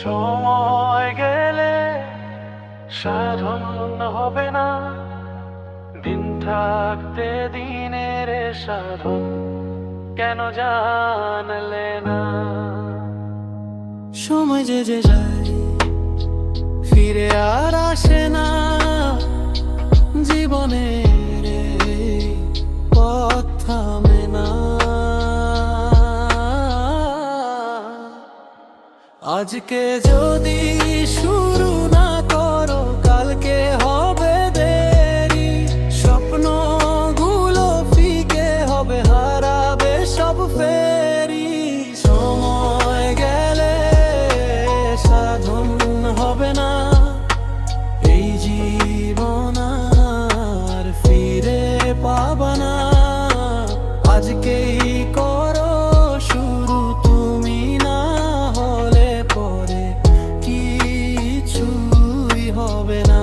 সময় গেলে সাধন হবে না, দিন থাকতে দিনের সাধন কেন জানলে না? সময় যে যে যায় ফিরে আর আসে না, জীবনের পথ থামে না। আজকে যদি শুরু না করো কালকে হবে দেরি, স্বপ্নগুলো ফিকে হবে, হারাবে সব ফেরি। সময় গেলে সাধন হবে না, এই জীবন আর ফিরে পাবা না। আজকেই করো শুরু, তুমি না হলে পরে কিছুই হবে না।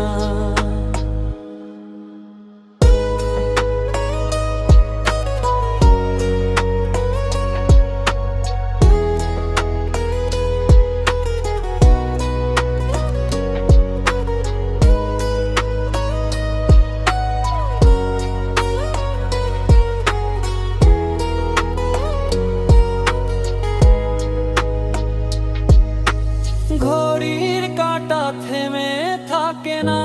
ঘড়ির কাঁটা থেমে থাকে না,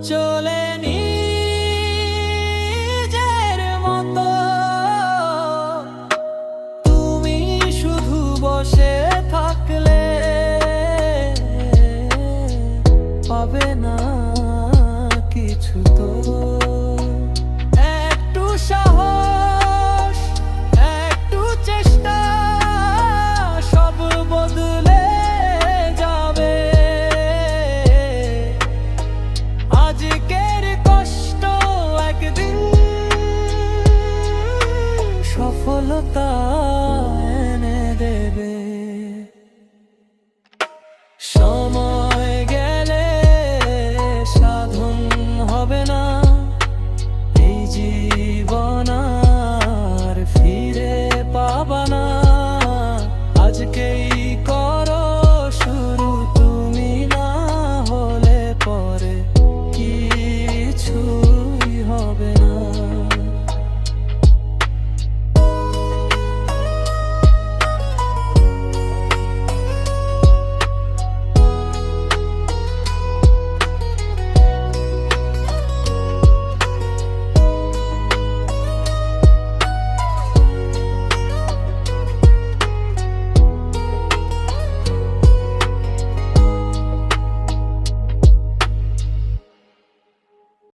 চলে নিজের মতো। তুমি শুধু বসে থাকলে পাবে না কিছু, তো একটু সাহস